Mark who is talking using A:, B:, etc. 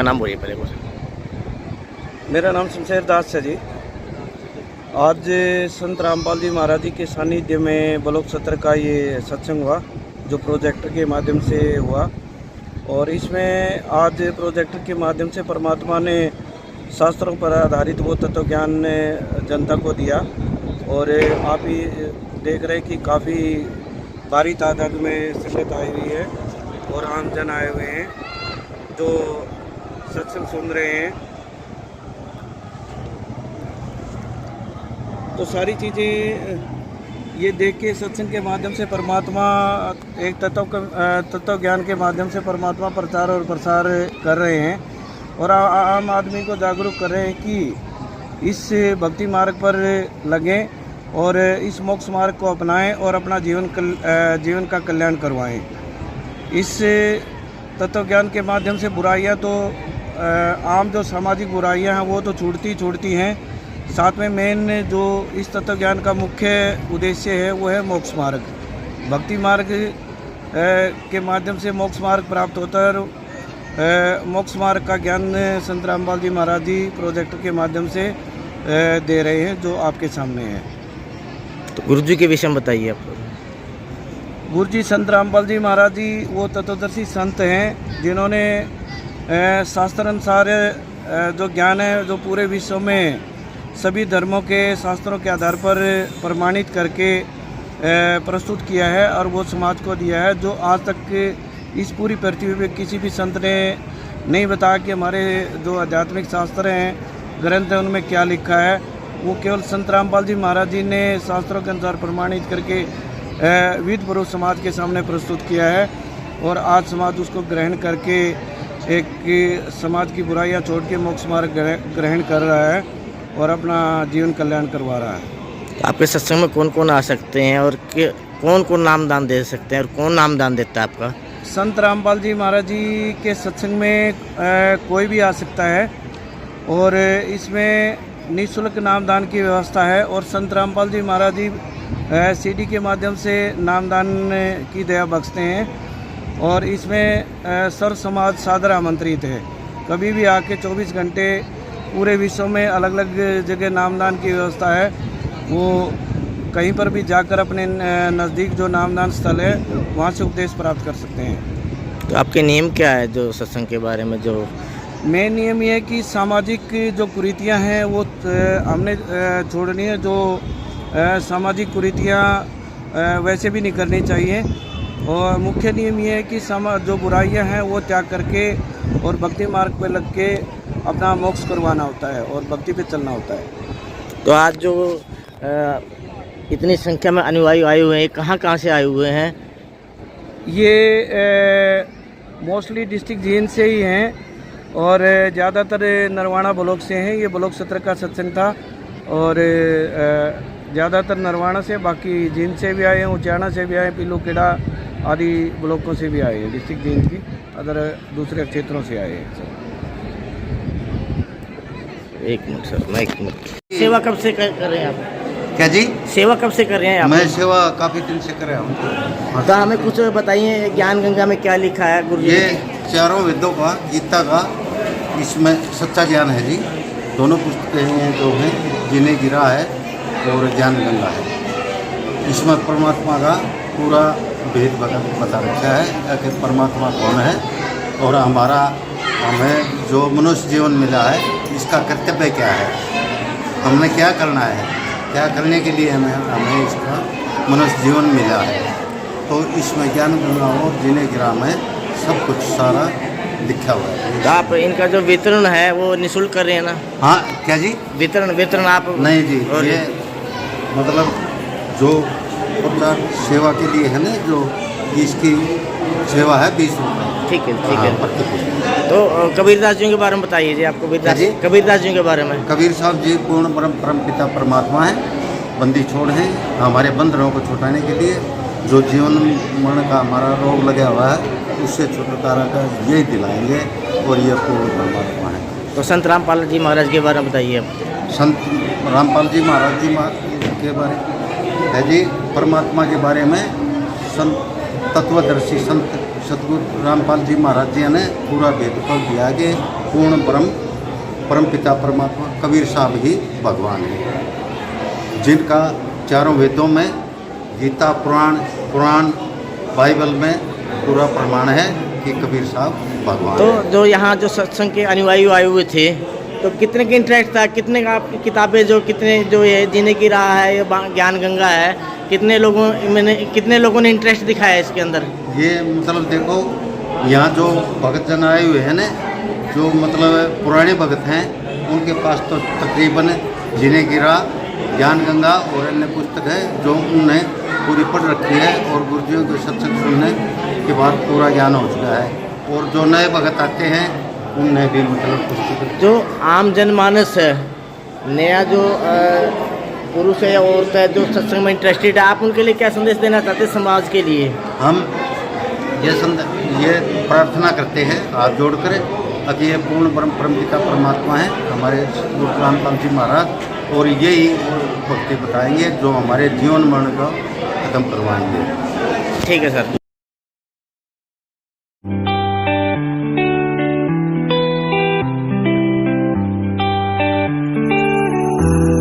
A: आपका नाम बोलिए पहले कुछ।
B: मेरा नाम शमशेर दास है जी। आज संत रामपाल जी महाराज जी के सानिध्य में ब्लॉक सत्र का ये सत्संग हुआ, जो प्रोजेक्टर के माध्यम से हुआ। और इसमें आज प्रोजेक्टर के माध्यम से परमात्मा ने शास्त्रों पर आधारित वो तत्व ज्ञान जनता को दिया। और आप ही देख रहे हैं कि काफ़ी भारी तादाद में संगत आई हुई है और आम जन आए हुए हैं जो सत्संग सुन रहे हैं। तो सारी चीज़ें ये देख के सत्संग के माध्यम से परमात्मा एक तत्व ज्ञान के माध्यम से परमात्मा प्रचार और प्रसार कर रहे हैं और आम आदमी को जागरूक कर रहे हैं कि इस भक्ति मार्ग पर लगें और इस मोक्ष मार्ग को अपनाएं और अपना जीवन का कल्याण करवाएं। इस तत्व ज्ञान के माध्यम से बुराइयां तो आम जो सामाजिक बुराइयां हैं वो तो छूटती हैं। साथ में मेन जो इस तत्व ज्ञान का मुख्य उद्देश्य है वो है मोक्ष मार्ग। भक्ति मार्ग के माध्यम से मोक्ष मार्ग प्राप्त होता है और मोक्ष मार्ग का ज्ञान संत रामपाल जी महाराज जी प्रोजेक्ट के माध्यम से दे रहे हैं, जो आपके सामने है।
A: तो गुरु जी के विषय में बताइए आप।
B: गुरु जी संत रामपाल जी महाराज जी वो तत्वदर्शी संत हैं जिन्होंने शास्त्र अनुसार जो ज्ञान है जो पूरे विश्व में सभी धर्मों के शास्त्रों के आधार पर प्रमाणित करके प्रस्तुत किया है और वो समाज को दिया है, जो आज तक इस पूरी पृथ्वी पे किसी भी संत ने नहीं बताया कि हमारे जो आध्यात्मिक शास्त्र हैं, ग्रंथ हैं, उनमें क्या लिखा है। वो केवल संत रामपाल जी महाराज जी ने शास्त्रों के अनुसार प्रमाणित करके विध पुरुष समाज के सामने प्रस्तुत किया है और आज समाज उसको ग्रहण करके एक समाज की बुराइयां छोड़ के मोक्ष मार्ग ग्रहण कर रहा है और अपना जीवन कल्याण करवा रहा है।
A: तो आपके सत्संग में कौन कौन आ सकते हैं और कौन कौन नामदान दे सकते हैं और कौन नामदान देता है आपका?
B: संत रामपाल जी महाराज जी के सत्संग में कोई भी आ सकता है और इसमें निःशुल्क नामदान की व्यवस्था है और संत रामपाल जी महाराज जी सीडी के माध्यम से नामदान की दया बख्शते हैं और इसमें सर्व समाज सादर आमंत्रित है। कभी भी आके 24 घंटे पूरे विश्व में अलग अलग जगह नामदान की व्यवस्था है। वो कहीं पर भी जाकर अपने नज़दीक जो नामदान स्थल है वहाँ से उपदेश प्राप्त कर सकते हैं।
A: तो आपके नियम क्या है जो सत्संग के बारे में? जो
B: मेन नियम ये है कि सामाजिक जो कुरीतियाँ हैं वो हमने छोड़नी है। जो सामाजिक कुरीतियाँ वैसे भी नहीं करनी चाहिए और मुख्य नियम ये है कि जो बुराइयाँ हैं वो त्याग करके और भक्ति मार्ग पर लग के अपना मोक्ष करवाना होता है और भक्ति पे चलना होता है।
A: तो आज जो इतनी संख्या में अनुयायी आए हुए हैं, कहाँ से आए हुए हैं?
B: ये मोस्टली डिस्ट्रिक्ट जींद से ही हैं और ज़्यादातर नरवाना ब्लॉक से हैं। ये ब्लॉक सत्र का सत्संग था और ज़्यादातर नरवाना से, बाकी जींद से भी आए हैं, उचाना से भी आए हैं, पीलू खेड़ा आदि ब्लॉकों से भी आए हैं। डिस्ट्रिक्ट जींद की अदर दूसरे क्षेत्रों से आए हैं।
A: एक मिनट सर, मैं एक मिनट। सेवा कब से कर रहे हैं आप?
C: क्या जी?
A: सेवा कब से कर रहे हैं आप?
C: मैं सेवा काफ़ी दिन से कर रहा हूँ।
A: तो हमें कुछ बताइए, ज्ञान गंगा में क्या लिखा है गुरु जी?
C: ये चारों वेदों का, गीता का, इसमें सच्चा ज्ञान है जी। दोनों पुस्तकें जो हैं, जिन्हें गिरा है और ज्ञान गंगा है। इसमें परमात्मा का पूरा भेद बता रखा है कि परमात्मा कौन है और हमें जो मनुष्य जीवन मिला है इसका कर्तव्य क्या है, हमने क्या करना है, क्या करने के लिए हमें इसका मनुष्य जीवन मिला है। तो इसमें ज्ञान गंगा और जिन्हें गिरा में सब कुछ सारा लिखा हुआ है।
A: तो आप इनका जो वितरण है वो निःशुल्क कर रहे हैं ना?
C: हाँ, क्या जी?
A: वितरण आप?
C: नहीं जी, ये मतलब जो प्रचार सेवा के लिए है ना, जो इसकी सेवा है 20 रुपये।
A: ठीक है। तो कबीरदास जी के बारे में बताइए जी। आपको कबीरदास जी के बारे में?
C: कबीर साहब जी पूर्ण परम पिता परमात्मा है, बंदी छोड़ हैं। हमारे बंधनों को छुटाने के लिए जो जीवन मरण का हमारा रोग लगा हुआ है उससे छुटकारा का यही दिलाएंगे और ये पूर्ण परमात्मा है।
A: तो संत रामपाल जी महाराज के बारे में बताइए आप।
C: संत रामपाल जी महाराज जी के बारे है जी, परमात्मा के बारे में संत तत्वदर्शी संत सतगुरु रामपाल जी महाराज जी ने पूरा भेद खोल दिया कि पूर्ण परम पिता परमात्मा कबीर साहब ही भगवान है, जिनका चारों वेदों में गीता पुराण बाइबल में पूरा प्रमाण है कि कबीर साहब भगवान
A: तो
C: है।
A: जो यहाँ जो सत्संग के अनुयायी आए हुए थे, तो कितने का इंटरेस्ट था, कितने का आपकी किताबें जो कितने जो ये जीने की राह है, ये ज्ञान गंगा है, कितने लोगों ने इंटरेस्ट दिखाया इसके अंदर?
C: ये मतलब देखो, यहाँ जो भगत जन आए हुए हैं ना, जो मतलब पुराने भगत हैं, उनके पास तो तकरीबन जीने की राह, ज्ञान गंगा और अन्य पुस्तक है जो उनने पूरी पढ़ रखी है, और गुरुजियों के सत्संग सुनने के बाद पूरा ज्ञान हो चुका है। और जो नए भगत आते हैं उनने भी मतलब पुस्तक,
A: जो आम जनमानस है, नया जो पुरुष है या औरत है जो सत्संग में इंटरेस्टेड है, आप उनके लिए क्या संदेश देना चाहते हैं समाज के लिए?
C: हम ये प्रार्थना करते हैं हाथ जोड़कर कि ये पूर्ण परम पिता परमात्मा है हमारे गुरु रामपाल जी महाराज, और यही भक्ति बताएंगे जो हमारे जीवन मरण को खत्म करवाएंगे।
A: ठीक है सर।